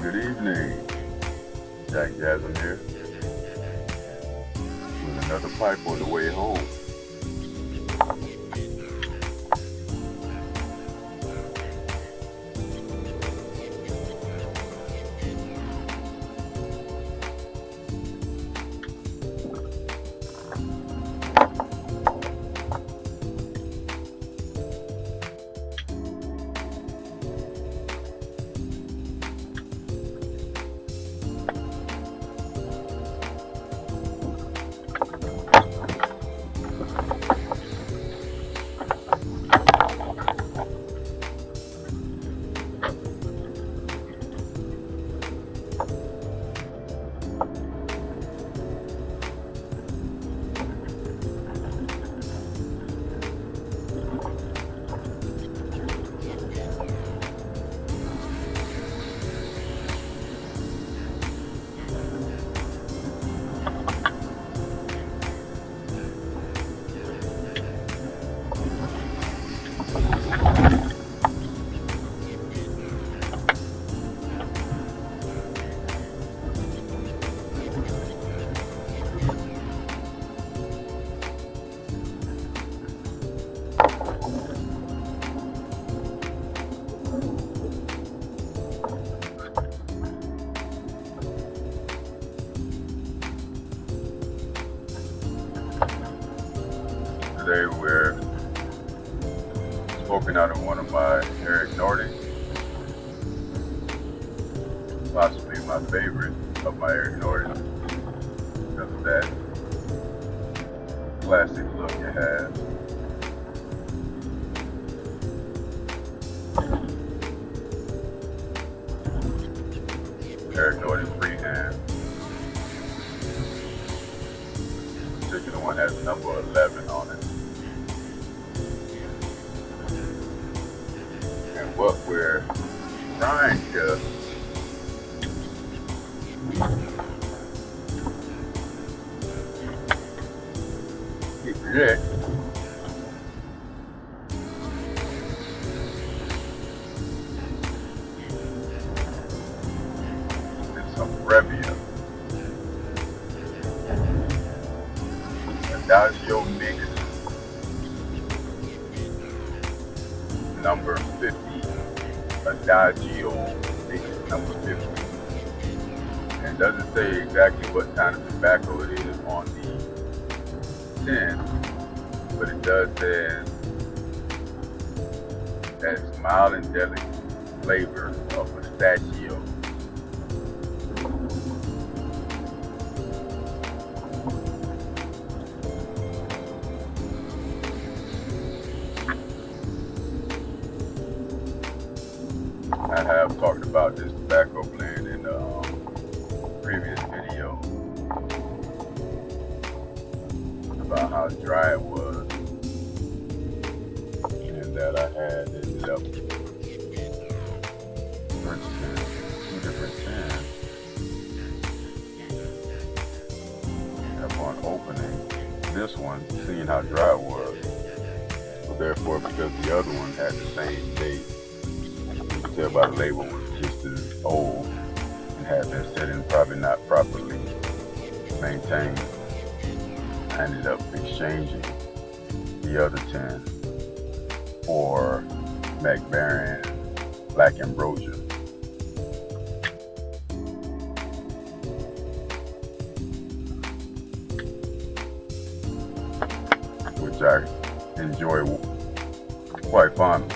Good evening. Jack Jasmine here with another pipe on the way home. Today we're smoking out of one of my Eric Nordic, possibly my favorite of my Eric Nordic, because of that classic look it has. Eric Nordic freehand. This particular one has number 11 on it. And what we're trying to get is some Revia Adagio Mix number 50. Adagio Mix number 50. And it doesn't say exactly what kind of tobacco it is on the tin, but it does say that it's mild and delicate flavor of pistachio. I have talked about this tobacco blend in a previous video about how dry it was, and that I had ended up purchasing 2 different tins. Upon opening this one, seeing how dry it was, so therefore, because the other one had the same date, you can tell by the label it was just as old and had been sitting probably not properly maintained. I ended up exchanging the other 10 for Mac Baren Black Ambrosia. Which I enjoy quite fondly.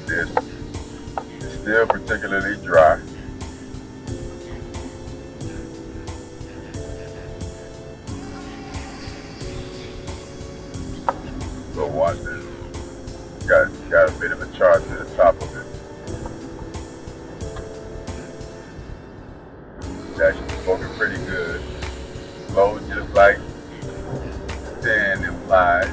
This is still particularly dry. So once it's got a bit of a char to the top of it. It's actually smoking pretty good. Low just like 10 live.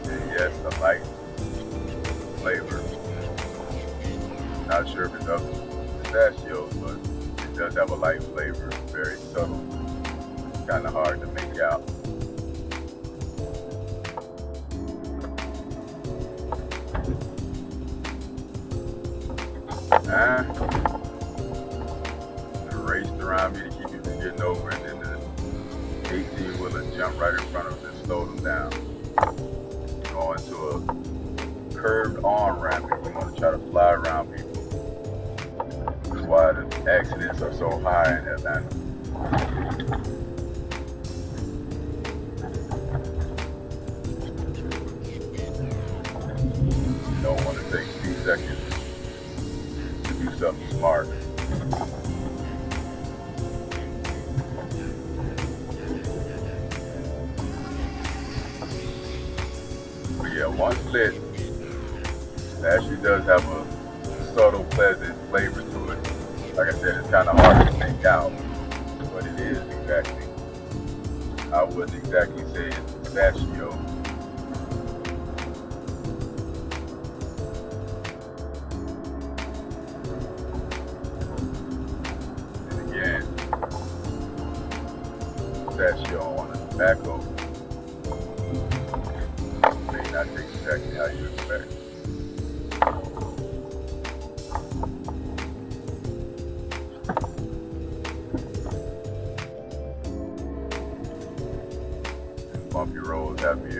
And yes, a light flavor. Not sure if it's up to pistachios, but it does have a light flavor, very subtle, kind of hard to make out. It raced around me to keep me from getting over, and then the 18-wheeler jumped right in front of us and slowed him down. Going to a curved on-ramp if you want to try to fly around people. That's why the accidents are so high in Atlanta. You don't want to take 2 seconds to do something smart. But yeah, once lit, it actually does have a subtle, pleasant flavor to it. Like I said, it's kind of hard to make out, but it is exactly. I wouldn't exactly say it's pistachio. And again, pistachio on the tobacco may not taste exactly how you expect. Bumpy roads have me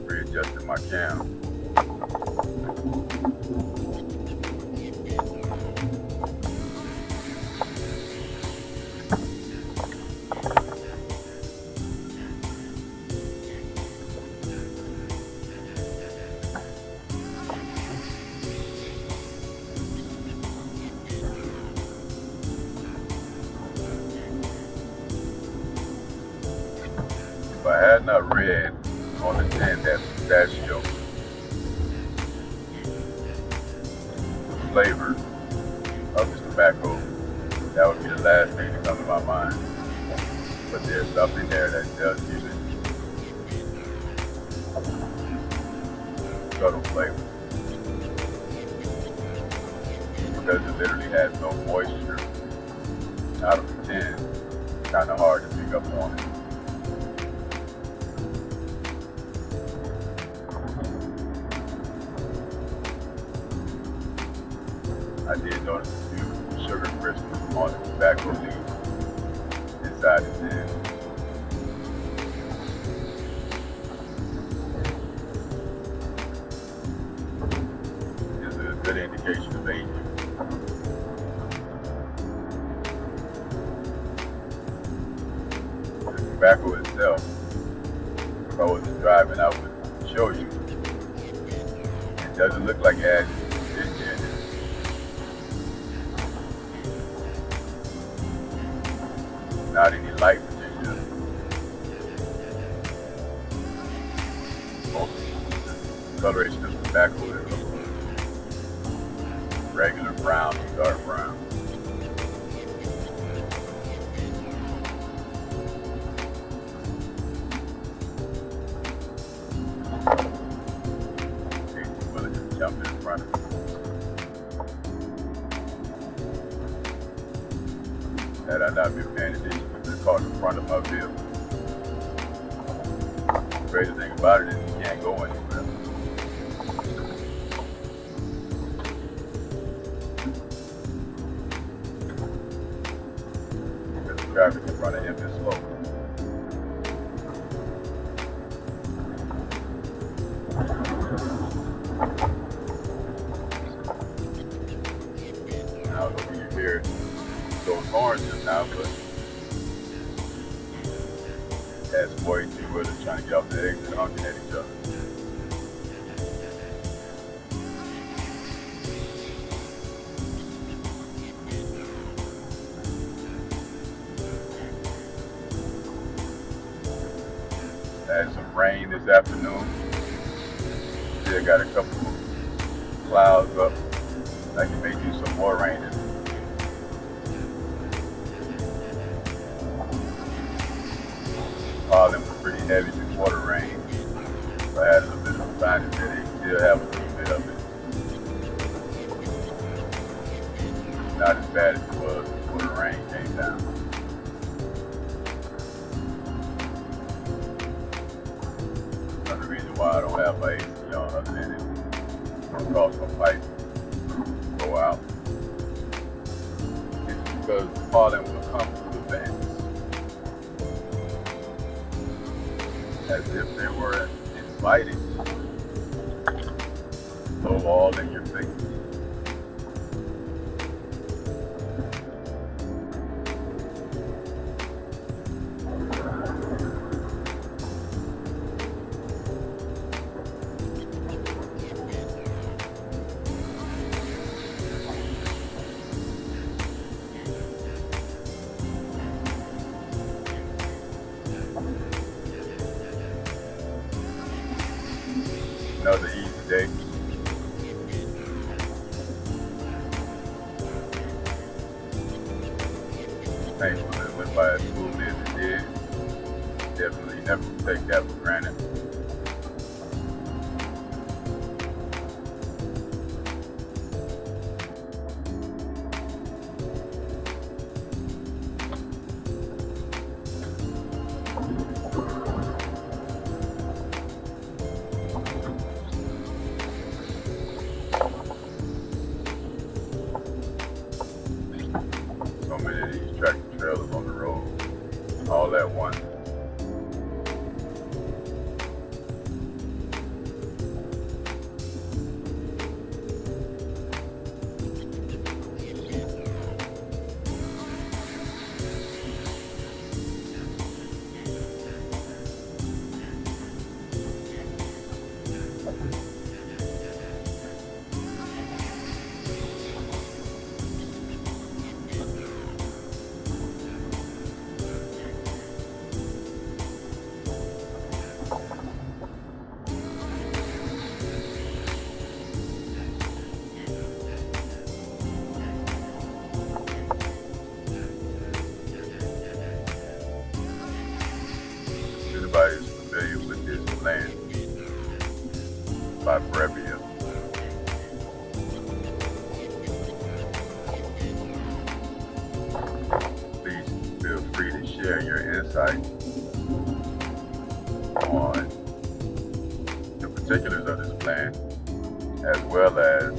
readjusting my cam. If I had not read on the tin that pistachio flavor of this tobacco, that would be the last thing to come to my mind. But there's something there that does give it subtle flavor. Because it literally has no moisture out of the tin, it's kind of hard to pick up on it. I did notice a few sugar crystals on the tobacco leaf inside the tin. It's a good indication of aging. The tobacco itself, if I wasn't driving, I would show you. It doesn't look like it has ginger in it. Not any light ginger. Most of the coloration of tobacco is regular brown to dark brown. Willing to jump in front of me. Had I not been paying attention to the car in front of my vehicle. The crazy thing about it is you can't go anywhere. Because the traffic in front of him is slow. Now, I don't know if you hear those horns just now, but that's way too good at trying to get off the exit honking at each other. Had some rain this afternoon. Still got a couple clouds up Like it may do some more raining. Pollen was pretty heavy before the rain. So I had a little bit of a sinus headache. Still have a little bit of it. Not as bad as it was before the rain came down. Another reason why I don't have my AC on, other than it don't cause my pipe to go out, is because the pollen will come through the vents as if they were inviting blow all in your face. Another easy day. Thankful that it went by as smoothly as it did. Definitely never take that for granted. So many of these tractor trailers on the road, all at once. Everybody is familiar with this plant by Brevia. Please feel free to share your insights on the particulars of this plant, as well as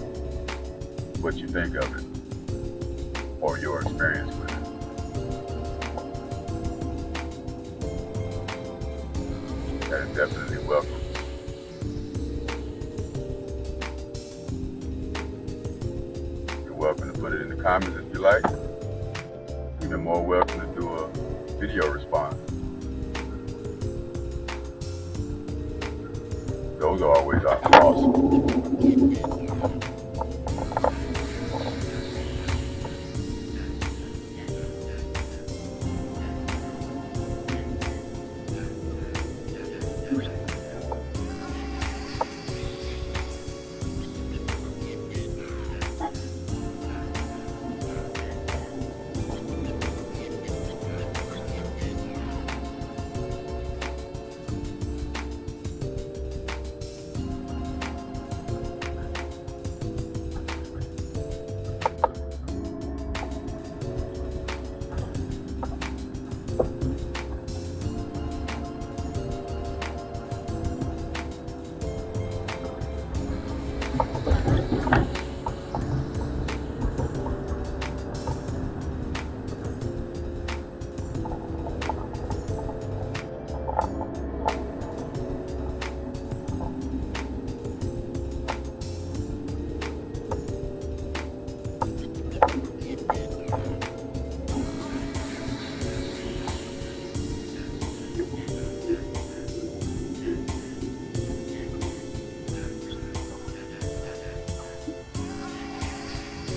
what you think of it or your experience with it. That is definitely welcome. You're welcome to put it in the comments if you like. You're more welcome to do a video response. Those are always awesome.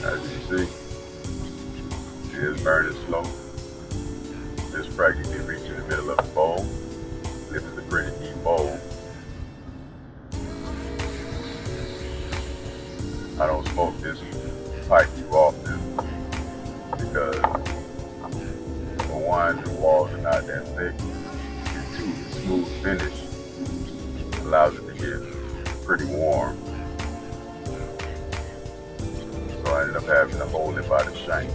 As you see, it is burning slow. It's practically reaching the middle of the bowl. This is a pretty deep bowl. I don't smoke this pipe too often because, for one, the walls are not that thick, and two, the smooth finish allows it to get pretty warm. So I ended up having to hold it by the shank.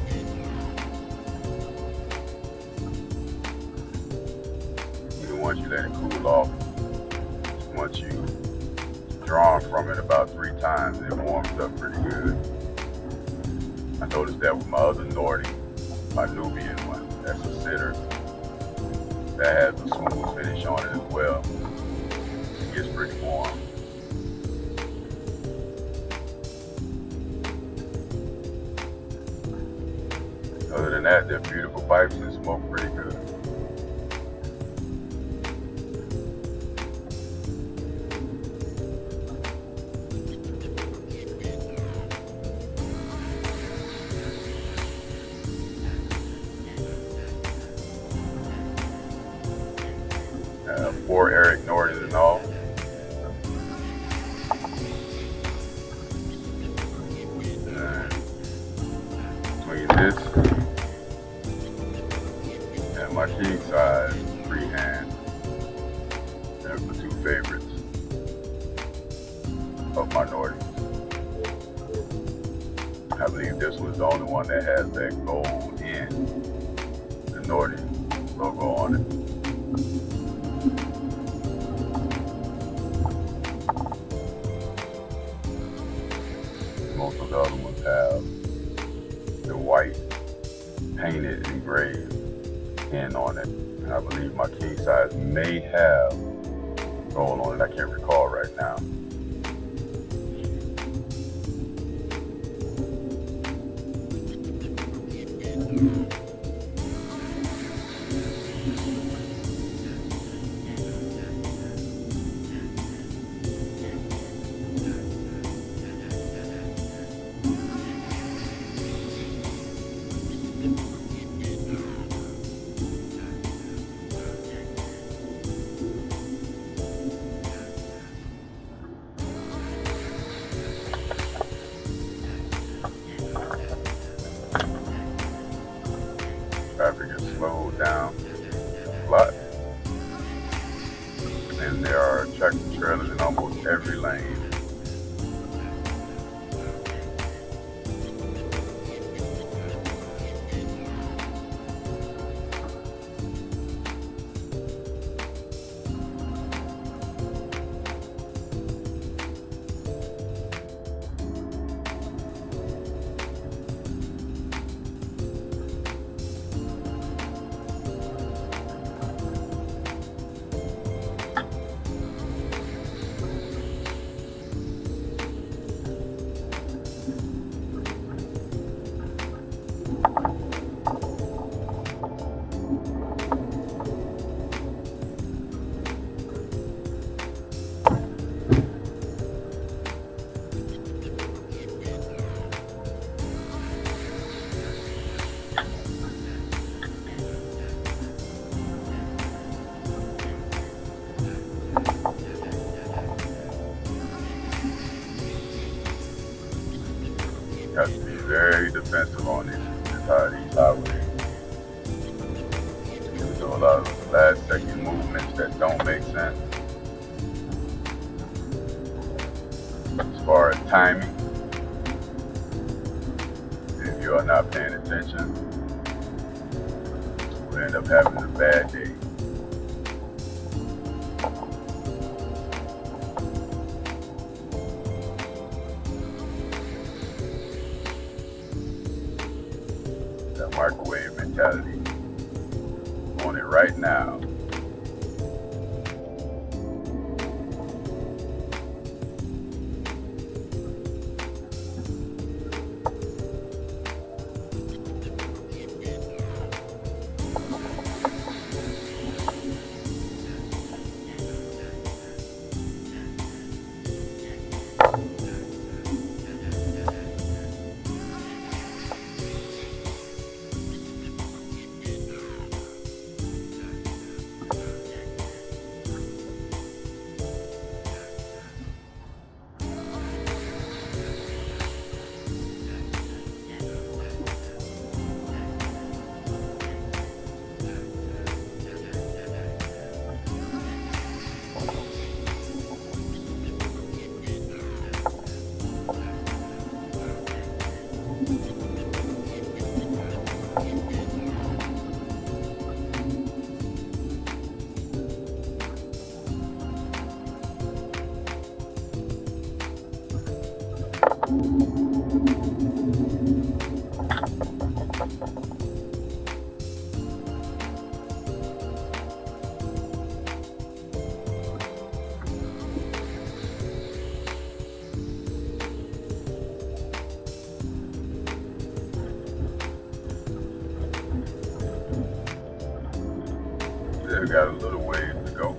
Even once you let it cool off, once you draw from it about 3 times, it warms up pretty good. I noticed that with my other Nordy, my Nubian one, that's a sitter, that has a smooth finish on it as well. It gets pretty warm. Other than that, they're beautiful pipes and smoke pretty good. Four Eric Nordys and all. And between this and my king size freehand, they're the 2 favorites of my Nordys. I believe this was the only one that has that gold in the Nordy logo on it. Most of the other ones have the white painted engraved in on it. And I believe my king size may have gold on it. I can't recall right now. Traffic is slowed down a lot, and there are tractor trailers in almost every lane. Have to be very defensive on these highways. We do a lot of last second movements that don't make sense. As far as timing, if you are not paying attention, we'll end up having a bad day. That microwave mentality on it right now. still got a little ways to go.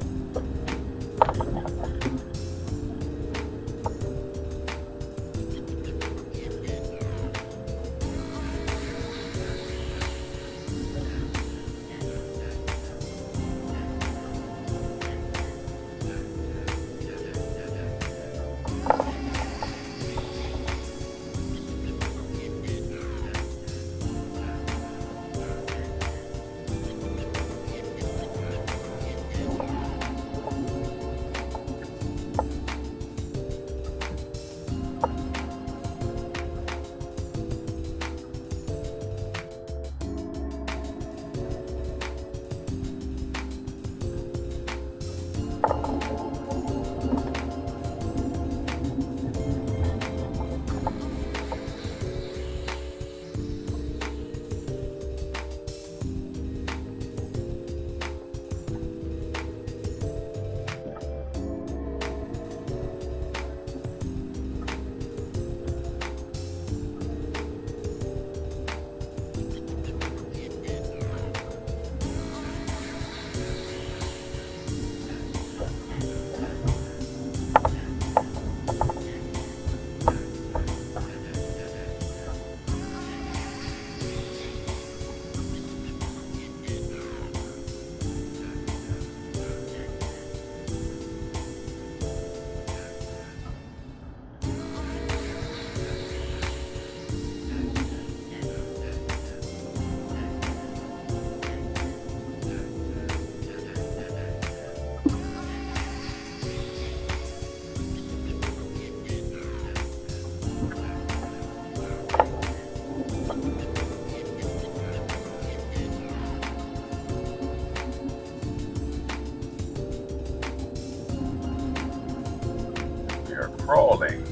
We are crawling.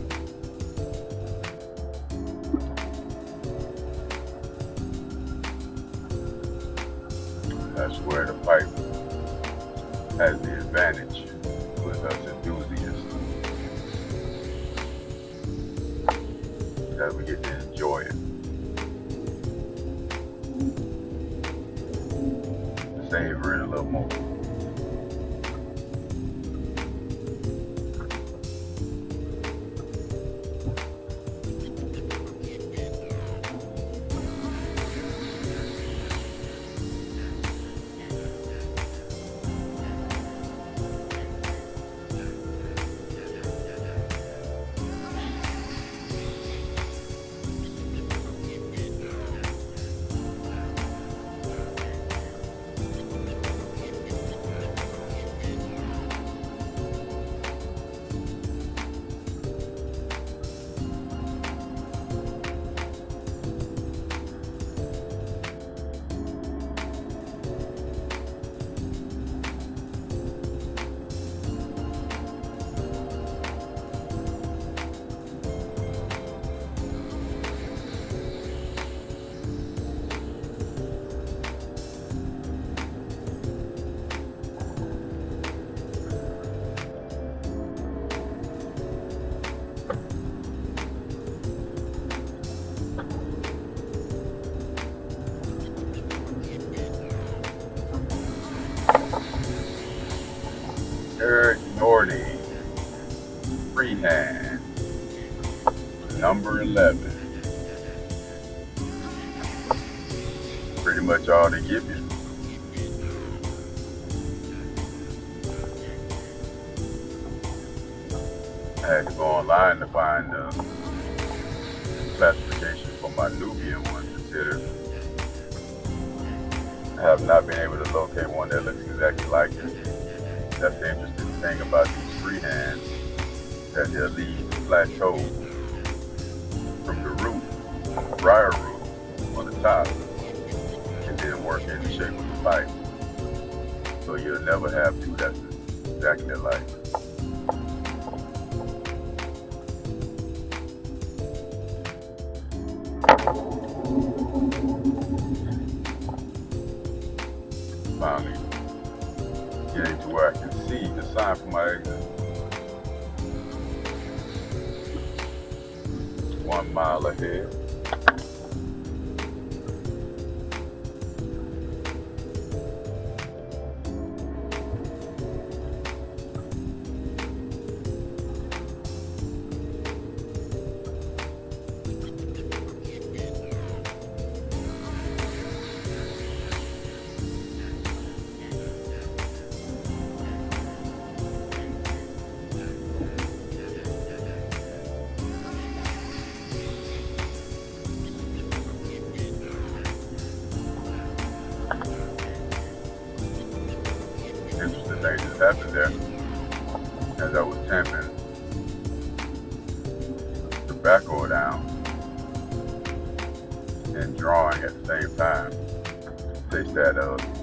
That's where the pipe has the advantage with us enthusiasts, that we get to enjoy it. Savor it a little more. Eric Nordy, freehand, number 11. Pretty much all they give you. I had to go online to find classification for my Nubian one considered. I have not been able to locate one that looks exactly like it. That's the interesting thing about these freehands, that they'll leave the plateau from the root, briar root on the top, and then work in the shape of the pipe. So you'll never have two that's exactly alike. Finally getting to where I can see the sign for my exit. 1 mile ahead. happened there, as I was tamping tobacco down and drawing at the same time, taste that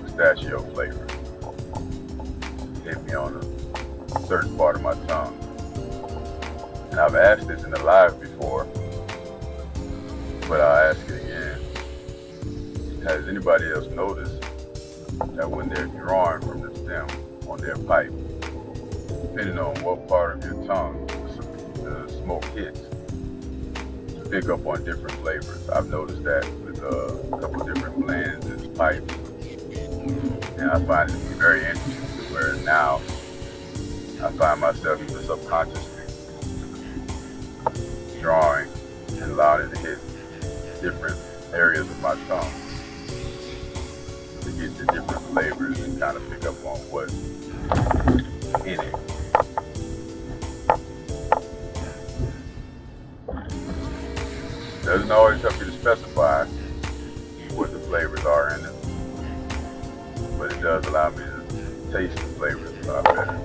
pistachio flavor hit me on a certain part of my tongue. And I've asked this in the live before, but I'll ask it again. Has anybody else noticed that when they're drawing from the stem on their pipe, depending on what part of your tongue the smoke hits, you pick up on different flavors? I've noticed that with a couple of different blends and pipes, and I find it to be very interesting, where now I find myself even subconsciously drawing and allowing it to hit different areas of my tongue to get the different flavors and kind of pick up on what's in it. Doesn't always help you to specify what the flavors are in it, but it does allow me to taste the flavors a lot better.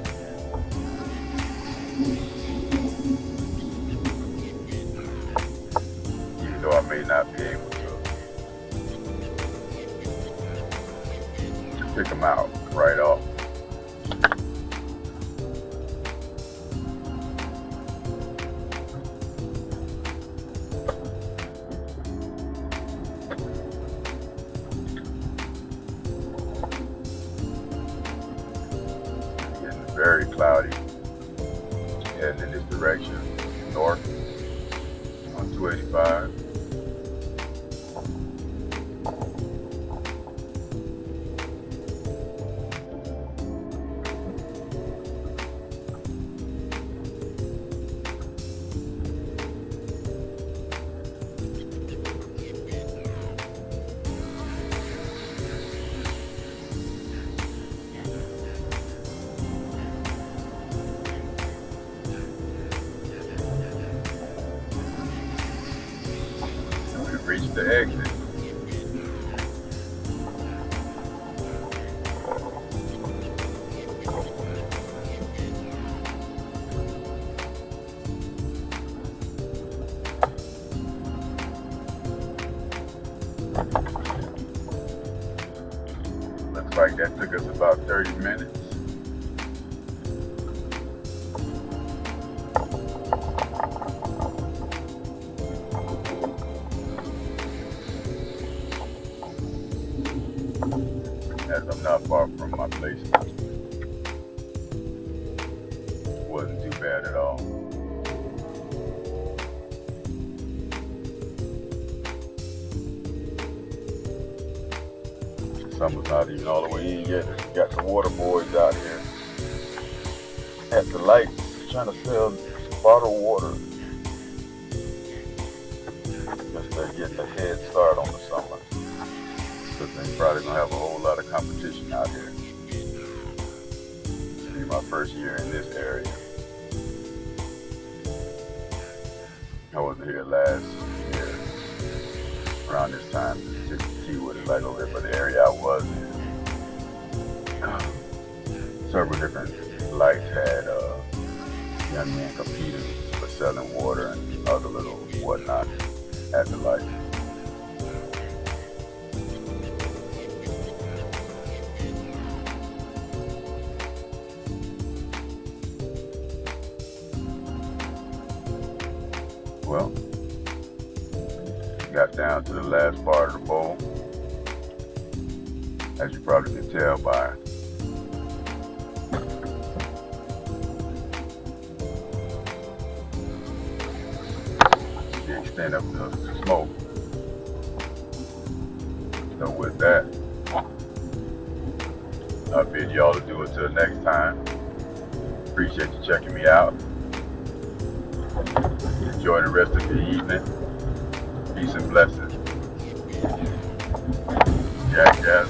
Even though I may not be able to pick them out right off. Very cloudy, heading in this direction, north on 285. Reach the exit. Looks like that took us about 30 minutes. As I'm not far from my place. Wasn't too bad at all. Summer's not even all the way in yet. Got the water boys out here at the lights trying to sell bottled water. Guess they're getting a head start on the summer. Because they're probably gonna have a whole lot of competition out here. This will be my first year in this area. I wasn't here last year around this time to see what it's like over here, but the area I was in, several different lights had young men competing for selling water and other little whatnot at the light. Well, got down to the last part of the bowl. As you probably can tell by the extent of the smoke. So with that, I bid y'all to do until next time. Appreciate you checking me out. Enjoy the rest of your evening. Peace and blessings. Jackass.